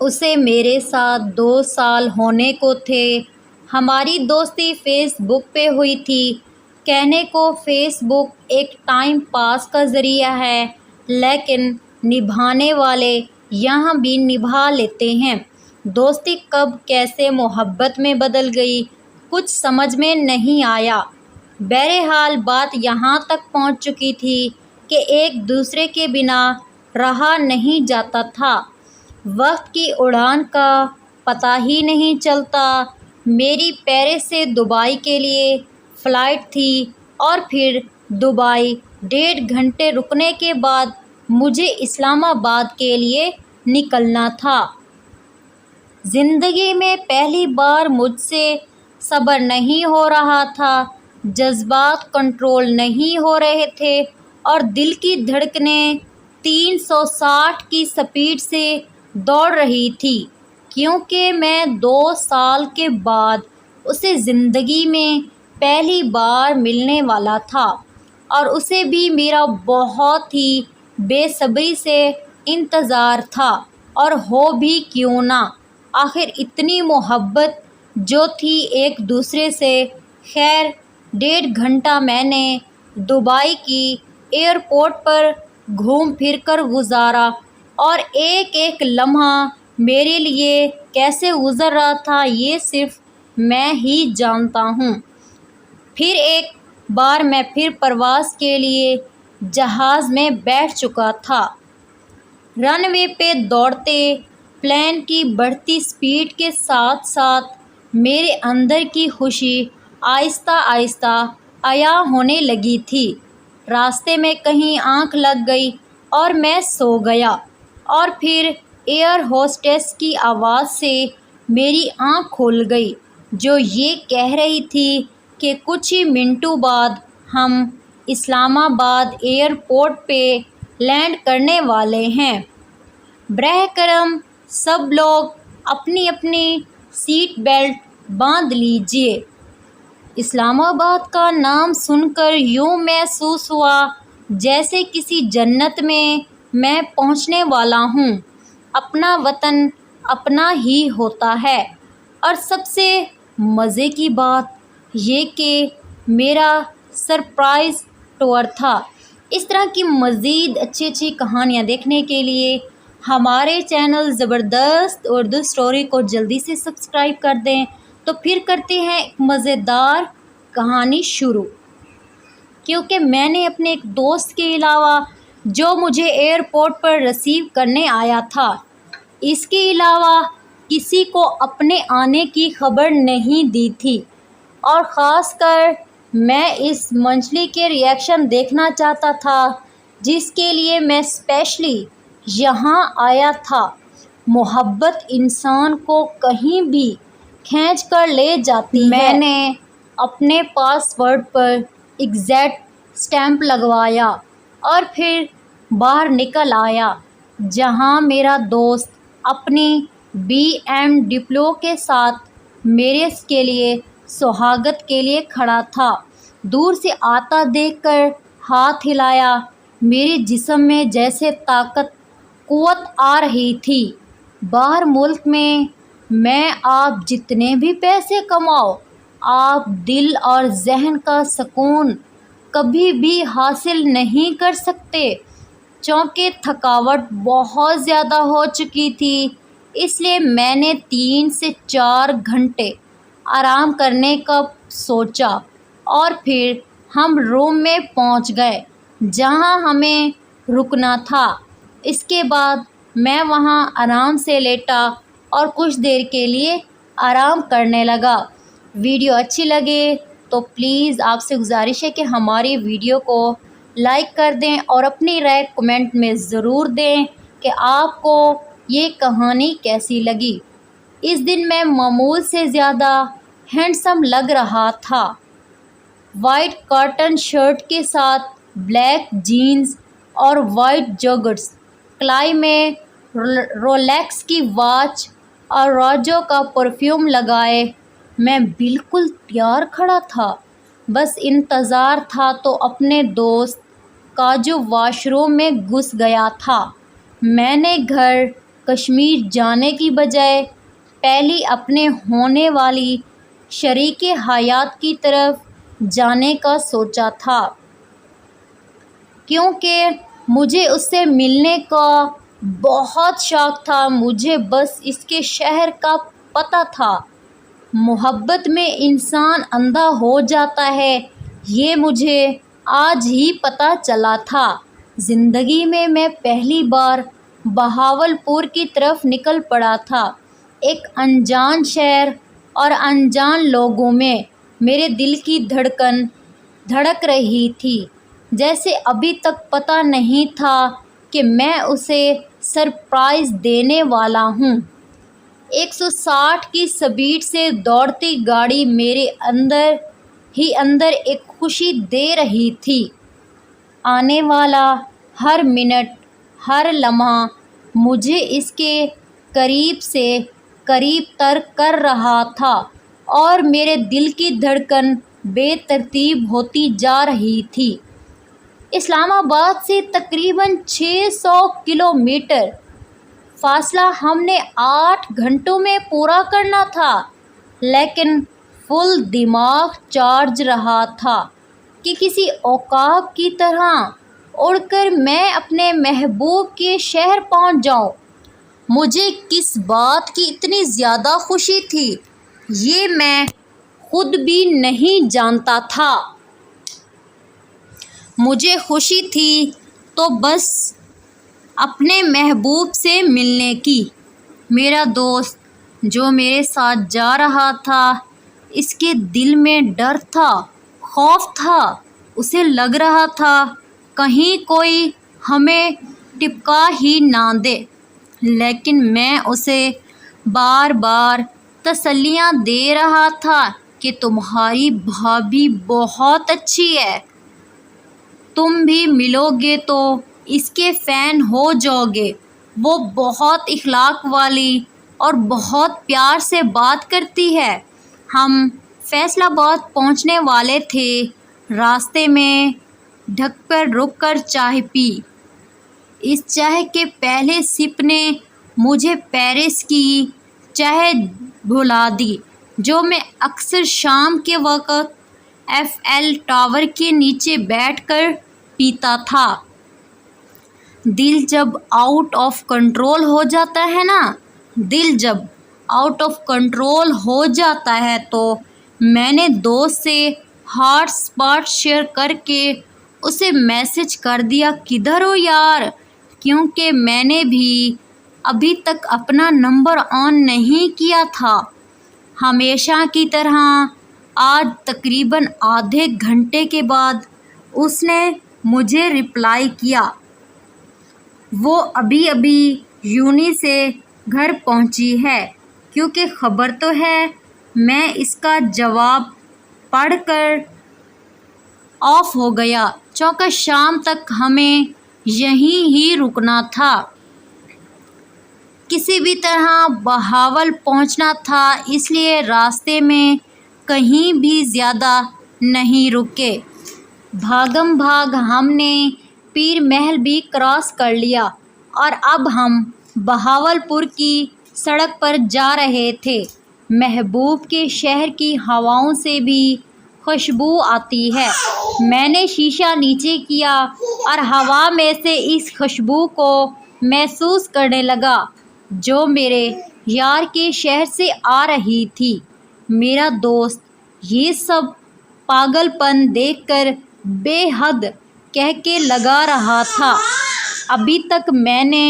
اسے میرے ساتھ 2 سال ہونے کو تھے۔ ہماری دوستی فیس بک پہ ہوئی تھی۔ کہنے کو فیس بک ایک ٹائم پاس کا ذریعہ ہے، لیکن نبھانے والے یہاں بھی نبھا لیتے ہیں۔ دوستی کب کیسے محبت میں بدل گئی، کچھ سمجھ میں نہیں آیا۔ بہرحال بات یہاں تک پہنچ چکی تھی کہ ایک دوسرے کے بنا رہا نہیں جاتا تھا۔ وقت کی اڑان کا پتہ ہی نہیں چلتا۔ میری پیرس سے دبئی کے لیے فلائٹ تھی اور پھر دبئی 1.5 گھنٹے رکنے کے بعد مجھے اسلام آباد کے لیے نکلنا تھا۔ زندگی میں پہلی بار مجھ سے صبر نہیں ہو رہا تھا، جذبات کنٹرول نہیں ہو رہے تھے اور دل کی دھڑکنیں 360 کی سپیڈ سے دوڑ رہی تھی، کیونکہ میں 2 سال کے بعد اسے زندگی میں پہلی بار ملنے والا تھا، اور اسے بھی میرا بہت ہی بے صبری سے انتظار تھا، اور ہو بھی کیوں نہ، آخر اتنی محبت جو تھی ایک دوسرے سے۔ خیر 1.5 گھنٹہ میں نے دبئی کی ایئرپورٹ پر گھوم پھر کر گزارا، اور ایک ایک لمحہ میرے لیے کیسے گزر رہا تھا یہ صرف میں ہی جانتا ہوں۔ پھر ایک بار میں پھر پرواز کے لیے جہاز میں بیٹھ چکا تھا۔ رن وے پہ دوڑتے پلین کی بڑھتی سپیڈ کے ساتھ ساتھ میرے اندر کی خوشی آہستہ آہستہ عیاں ہونے لگی تھی۔ راستے میں کہیں آنکھ لگ گئی اور میں سو گیا، اور پھر ایئر ہوسٹس کی آواز سے میری آنکھ کھل گئی، جو یہ کہہ رہی تھی کہ کچھ ہی منٹوں بعد ہم اسلام آباد ایئرپورٹ پہ لینڈ کرنے والے ہیں۔ براہ کرم سب لوگ اپنی اپنی سیٹ بیلٹ باندھ لیجئے۔ اسلام آباد کا نام سن کر یوں محسوس ہوا جیسے کسی جنت میں پہنچنے والا ہوں۔ اپنا وطن اپنا ہی ہوتا ہے، اور سب سے مزے کی بات یہ کہ میرا سرپرائز ٹور تھا۔ اس طرح کی مزید اچھی کہانیاں دیکھنے کے لیے ہمارے چینل زبردست اردو اسٹوری کو جلدی سے سبسکرائب کر دیں۔ تو پھر کرتے ہیں ایک مزیدار کہانی شروع، کیونکہ میں نے اپنے ایک دوست کے علاوہ جو مجھے ایئرپورٹ پر ریسیو کرنے آیا تھا، اس کے علاوہ کسی کو اپنے آنے کی خبر نہیں دی تھی، اور خاص کر میں اس منچلی کے ریئیکشن دیکھنا چاہتا تھا جس کے لیے میں اسپیشلی یہاں آیا تھا۔ محبت انسان کو کہیں بھی کھینچ کر لے جاتی ہے۔ میں نے اپنے پاس ورڈ پر ایگزیکٹ اسٹیمپ لگوایا اور پھر باہر نکل آیا، جہاں میرا دوست اپنی BMW کے ساتھ میرے کے لیے سہاگت کے لیے کھڑا تھا۔ دور سے آتا دیکھ کر ہاتھ ہلایا، میرے جسم میں جیسے طاقت قوت آ رہی تھی۔ باہر ملک میں آپ جتنے بھی پیسے کماؤ، آپ دل اور ذہن کا سکون کبھی بھی حاصل نہیں کر سکتے۔ چونکہ تھکاوٹ بہت زیادہ ہو چکی تھی، اس لیے میں نے 3 سے 4 گھنٹے آرام کرنے کا سوچا، اور پھر ہم روم میں پہنچ گئے جہاں ہمیں رکنا تھا۔ اس کے بعد میں وہاں آرام سے لیٹا اور کچھ دیر کے لیے آرام کرنے لگا۔ ویڈیو اچھی لگے تو پلیز آپ سے گزارش ہے کہ ہماری ویڈیو کو لائک کر دیں اور اپنی رائے کمنٹ میں ضرور دیں کہ آپ کو یہ کہانی کیسی لگی۔ اس دن میں معمول سے زیادہ ہینڈسم لگ رہا تھا۔ وائٹ کاٹن شرٹ کے ساتھ بلیک جینز اور وائٹ جوگرز، کلائی میں رولیکس کی واچ اور راجو کا پرفیوم لگائے میں بالکل تیار کھڑا تھا۔ بس انتظار تھا تو اپنے دوست کا جو واش روم میں گھس گیا تھا۔ میں نے گھر کشمیر جانے کی بجائے پہلی اپنے ہونے والی شریک حیات کی طرف جانے کا سوچا تھا، کیونکہ مجھے اس سے ملنے کا بہت شوق تھا۔ مجھے بس اس کے شہر کا پتہ تھا۔ محبت میں انسان اندھا ہو جاتا ہے، یہ مجھے آج ہی پتہ چلا تھا۔ زندگی میں میں پہلی بار بہاولپور کی طرف نکل پڑا تھا، ایک انجان شہر اور انجان لوگوں میں۔ میرے دل کی دھڑکن دھڑک رہی تھی، جیسے ابھی تک پتہ نہیں تھا کہ میں اسے سرپرائز دینے والا ہوں۔ 160 کی سپیڈ سے دوڑتی گاڑی میرے اندر ہی اندر ایک خوشی دے رہی تھی۔ آنے والا ہر منٹ، ہر لمحہ مجھے اس کے قریب سے قریب تر کر رہا تھا اور میرے دل کی دھڑکن بے ترتیب ہوتی جا رہی تھی۔ اسلام آباد سے تقریباً 600 کلومیٹر فاصلہ ہم نے 8 گھنٹوں میں پورا کرنا تھا، لیکن فل دماغ چارج رہا تھا کہ کسی عقاب کی طرح اڑ کر میں اپنے محبوب کے شہر پہنچ جاؤں۔ مجھے کس بات کی اتنی زیادہ خوشی تھی، یہ میں خود بھی نہیں جانتا تھا۔ مجھے خوشی تھی تو بس اپنے محبوب سے ملنے کی۔ میرا دوست جو میرے ساتھ جا رہا تھا، اس کے دل میں ڈر تھا، خوف تھا۔ اسے لگ رہا تھا کہیں کوئی ہمیں ٹپکا ہی نہ دے، لیکن میں اسے بار بار تسلیاں دے رہا تھا کہ تمہاری بھابھی بہت اچھی ہے، تم بھی ملو گے تو اس کے فین ہو جاؤ گے۔ وہ بہت اخلاق والی اور بہت پیار سے بات کرتی ہے۔ ہم فیصل آباد پہنچنے والے تھے۔ راستے میں ڈھک پر رک کر چائے پی۔ اس چائے کے پہلے سپ نے مجھے پیرس کی چائے بھلا دی، جو میں اکثر شام کے وقت ایف ایل ٹاور کے نیچے بیٹھ کر پیتا تھا۔ دل جب آؤٹ آف کنٹرول ہو جاتا ہے نا، دل جب آؤٹ آف کنٹرول ہو جاتا ہے تو میں نے دوست سے ہاٹ اسپاٹ شیئر کر کے اسے میسج کر دیا، کدھر ہو یار؟ کیونکہ میں نے بھی ابھی تک اپنا نمبر آن نہیں کیا تھا۔ ہمیشہ کی طرح آج تقریباً آدھے گھنٹے کے بعد اس نے مجھے رپلائی کیا۔ وہ ابھی ابھی یونی سے گھر پہنچی ہے، کیونکہ خبر تو ہے۔ میں اس کا جواب پڑھ کر آف ہو گیا، چونکہ شام تک ہمیں یہیں ہی رکنا تھا، کسی بھی طرح بہاول پہنچنا تھا، اس لیے راستے میں کہیں بھی زیادہ نہیں رکے۔ بھاگم بھاگ ہم نے پیر محل بھی کراس کر لیا اور اب ہم بہاولپور کی سڑک پر جا رہے تھے۔ محبوب کے شہر کی ہواؤں سے بھی خوشبو آتی ہے۔ میں نے شیشہ نیچے کیا اور ہوا میں سے اس خوشبو کو محسوس کرنے لگا جو میرے یار کے شہر سے آ رہی تھی۔ میرا دوست یہ سب پاگل پن دیکھ کر بے حد کہہ کے لگا رہا تھا۔ ابھی تک میں نے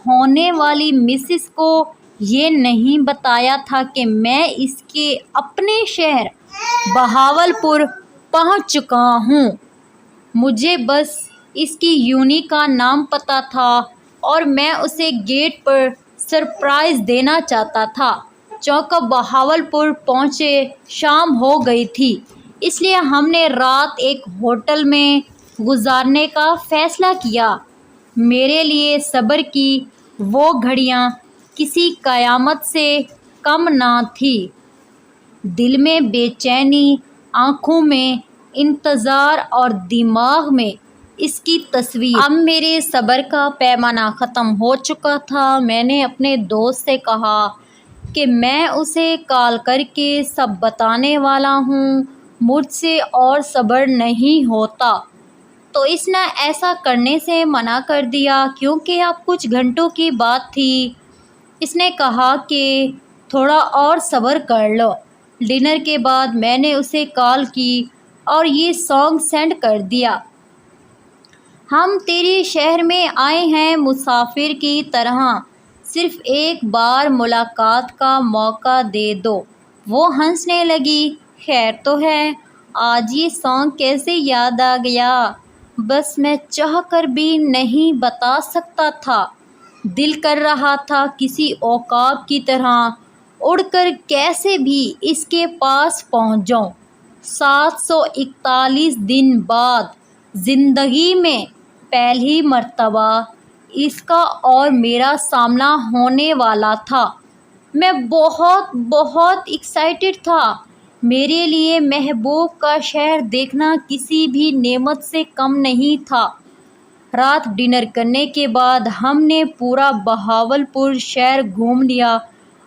ہونے والی مسز کو یہ نہیں بتایا تھا کہ میں اس کے اپنے شہر بہاولپور پہنچ چکا ہوں۔ مجھے بس اس کی یونی کا نام پتہ تھا اور میں اسے گیٹ پر سرپرائز دینا چاہتا تھا۔ چونکہ بہاولپور پہنچے شام ہو گئی تھی، اس لیے ہم نے رات ایک ہوٹل میں گزارنے کا فیصلہ کیا۔ میرے لیے صبر کی وہ گھڑیاں کسی قیامت سے کم نہ تھی۔ دل میں بے چینی، آنکھوں میں انتظار اور دماغ میں اس کی تصویر۔ اب میرے صبر کا پیمانہ ختم ہو چکا تھا۔ میں نے اپنے دوست سے کہا کہ میں اسے کال کر کے سب بتانے والا ہوں، مجھ سے اور صبر نہیں ہوتا۔ تو اس نے ایسا کرنے سے منع کر دیا کیونکہ اب کچھ گھنٹوں کی بات تھی۔ اس نے کہا کہ تھوڑا اور صبر کر لو۔ ڈنر کے بعد میں نے اسے کال کی اور یہ سانگ سینڈ کر دیا۔ ہم تیرے شہر میں آئے ہیں مسافر کی طرح، صرف ایک بار ملاقات کا موقع دے دو۔ وہ ہنسنے لگی۔ خیر تو ہے، آج یہ سانگ کیسے یاد آ گیا؟ بس میں چاہ کر بھی نہیں بتا سکتا تھا۔ دل کر رہا تھا کسی عقاب کی طرح اڑ کر کیسے بھی اس کے پاس پہنچ جاؤں۔ 741 دن بعد زندگی میں پہلی مرتبہ اس کا اور میرا سامنا ہونے والا تھا۔ میں بہت بہت ایکسائٹڈ تھا۔ میرے لیے محبوب کا شہر دیکھنا کسی بھی نعمت سے کم نہیں تھا۔ رات ڈنر کرنے کے بعد ہم نے پورا بہاولپور شہر گھوم لیا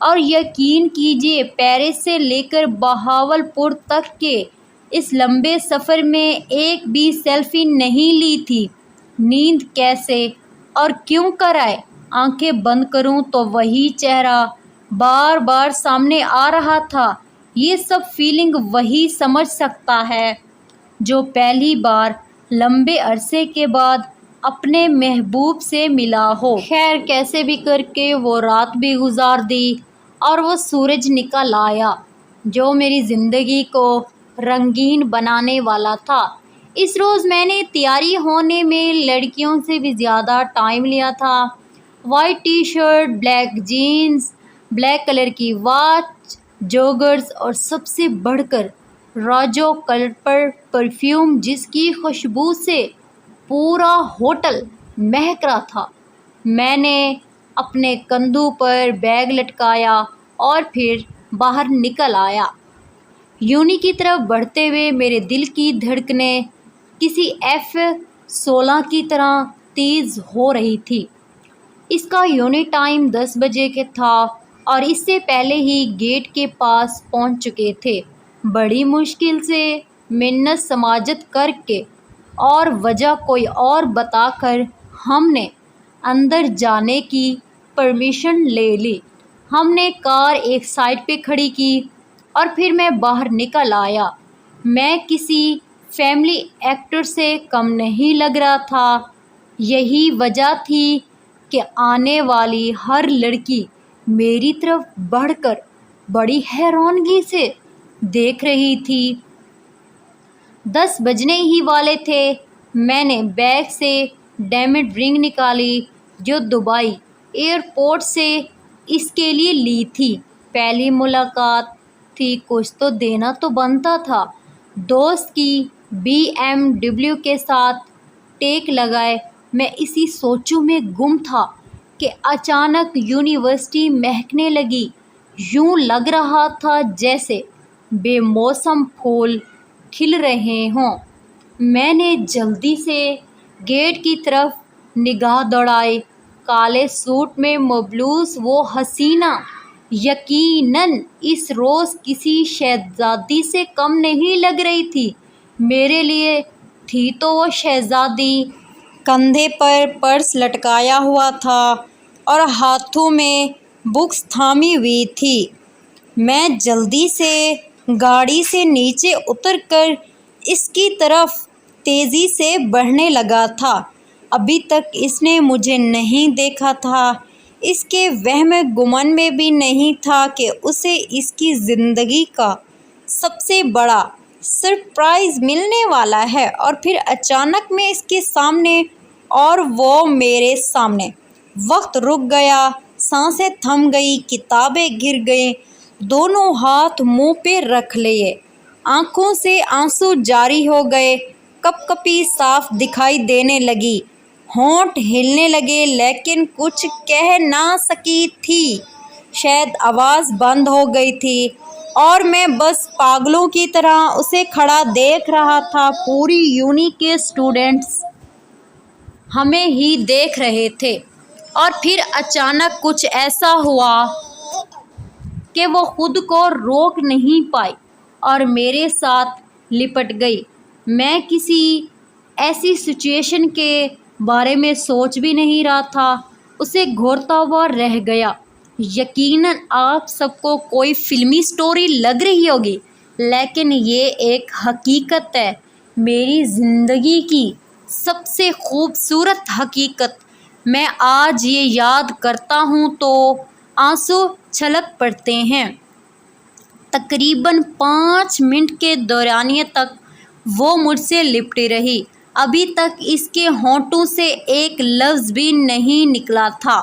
اور یقین کیجیے پیرس سے لے کر بہاولپور تک کے اس لمبے سفر میں ایک بھی سیلفی نہیں لی تھی۔ نیند کیسے اور کیوں کر آئے؟ آنکھیں بند کروں تو وہی چہرہ بار بار سامنے آ رہا تھا۔ یہ سب فیلنگ وہی سمجھ سکتا ہے جو پہلی بار لمبے عرصے کے بعد اپنے محبوب سے ملا ہو۔ خیر کیسے بھی کر کے وہ رات بھی گزار دی اور وہ سورج نکل آیا جو میری زندگی کو رنگین بنانے والا تھا۔ اس روز میں نے تیاری ہونے میں لڑکیوں سے بھی زیادہ ٹائم لیا تھا۔ White T shirt, black jeans, black colour کی واچ، جوگرز اور سب سے بڑھ کر راجو کلر پر پرفیوم جس کی خوشبو سے پورا ہوٹل مہک رہا تھا۔ میں نے اپنے کندھوں پر بیگ لٹکایا اور پھر باہر نکل آیا۔ یونی کی طرف بڑھتے ہوئے میرے دل کی دھڑکنیں کسی F-16 کی طرح تیز ہو رہی تھی۔ اس کا یونی ٹائم 10 بجے کے تھا اور اس سے پہلے ہی گیٹ کے پاس پہنچ چکے تھے۔ بڑی مشکل سے منت سماجت کر کے اور وجہ کوئی اور بتا کر ہم نے اندر جانے کی پرمیشن لے لی۔ ہم نے کار ایک سائڈ پہ کھڑی کی اور پھر میں باہر نکل آیا۔ میں کسی فیملی ایکٹر سے کم نہیں لگ رہا تھا۔ یہی وجہ تھی کہ آنے والی ہر لڑکی میری طرف بڑھ کر بڑی حیرانگی سے دیکھ رہی تھی۔ 10 بجنے ہی والے تھے۔ میں نے بیگ سے ڈائمنڈ رنگ نکالی جو دبئی ایئرپورٹ سے اس کے لیے لی تھی۔ پہلی ملاقات تھی، کچھ تو دینا تو بنتا تھا۔ دوست کی BMW کے ساتھ ٹیک لگائے میں اسی سوچوں میں گم تھا کہ اچانک یونیورسٹی مہکنے لگی۔ یوں لگ رہا تھا جیسے بے موسم پھول کھل رہے ہوں۔ میں نے جلدی سے گیٹ کی طرف نگاہ دوڑائی۔ کالے سوٹ میں ملبوس وہ حسینہ یقیناً اس روز کسی شہزادی سے کم نہیں لگ رہی تھی۔ میرے لیے تھی تو وہ شہزادی۔ کندھے پر پرس لٹکایا ہوا تھا اور ہاتھوں میں بکس تھامی ہوئی تھی۔ میں جلدی سے گاڑی سے نیچے اتر کر اس کی طرف تیزی سے بڑھنے لگا تھا۔ ابھی تک اس نے مجھے نہیں دیکھا تھا۔ اس کے وہم گمان میں بھی نہیں تھا کہ اسے اس کی زندگی کا سب سے بڑا سرپرائز ملنے والا ہے اور پھر اچانک میں اس کے سامنے اور وہ میرے سامنے۔ وقت رک گیا، سانسیں تھم گئی، کتابیں گر گئیں، دونوں ہاتھ منہ پہ رکھ لیے، آنکھوں سے آنسو جاری ہو گئے، کپ کپی صاف دکھائی دینے لگی، ہونٹ ہلنے لگے لیکن کچھ کہہ نہ سکی تھی۔ شاید آواز بند ہو گئی تھی اور میں بس پاگلوں کی طرح اسے کھڑا دیکھ رہا تھا۔ پوری یونی کے اسٹوڈنٹس ہمیں ہی دیکھ رہے تھے اور پھر اچانک کچھ ایسا ہوا کہ وہ خود کو روک نہیں پائی اور میرے ساتھ لپٹ گئی۔ میں کسی ایسی سچویشن کے بارے میں سوچ بھی نہیں رہا تھا، اسے گھورتا ہوا رہ گیا۔ یقیناً آپ سب کو کوئی فلمی سٹوری لگ رہی ہوگی، لیکن یہ ایک حقیقت ہے، میری زندگی کی سب سے خوبصورت حقیقت۔ میں آج یہ یاد کرتا ہوں تو آنسو چھلک پڑتے ہیں۔ تقریباً 5 منٹ کے دورانیے تک وہ مجھ سے لپٹی رہی۔ ابھی تک اس کے ہونٹوں سے ایک لفظ بھی نہیں نکلا تھا۔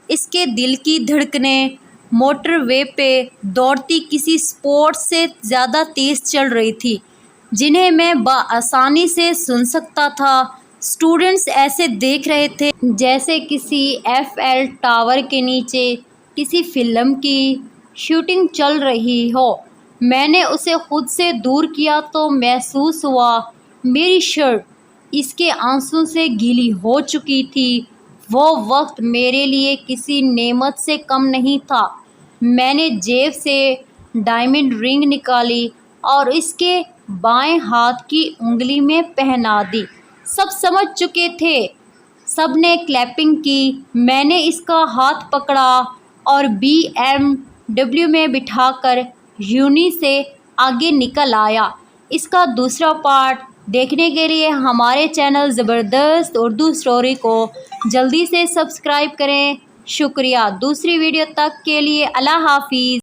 اس کے دل کی دھڑکنیں موٹر وے پہ دوڑتی کسی اسپورٹ سے زیادہ تیز چل رہی تھی، جنہیں میں بآسانی سے سن سکتا تھا۔ اسٹوڈنٹس ایسے دیکھ رہے تھے جیسے کسی ایف ایل ٹاور کے نیچے کسی فلم کی شوٹنگ چل رہی ہو۔ میں نے اسے خود سے دور کیا تو محسوس ہوا میری شرٹ اس کے آنسوں سے گیلی ہو چکی تھی۔ وہ وقت میرے لیے کسی نعمت سے کم نہیں تھا۔ میں نے جیب سے ڈائمنڈ رنگ نکالی اور اس کے بائیں ہاتھ کی انگلی میں پہنا دی۔ سب سمجھ چکے تھے، سب نے کلیپنگ کی۔ میں نے اس کا ہاتھ پکڑا اور BMW میں بٹھا کر یونی سے آگے نکل آیا۔ اس کا دوسرا پارٹ دیکھنے کے لیے ہمارے چینل زبردست اردو اسٹوری کو جلدی سے سبسکرائب کریں۔ شکریہ۔ دوسری ویڈیو تک کے لیے اللہ حافظ۔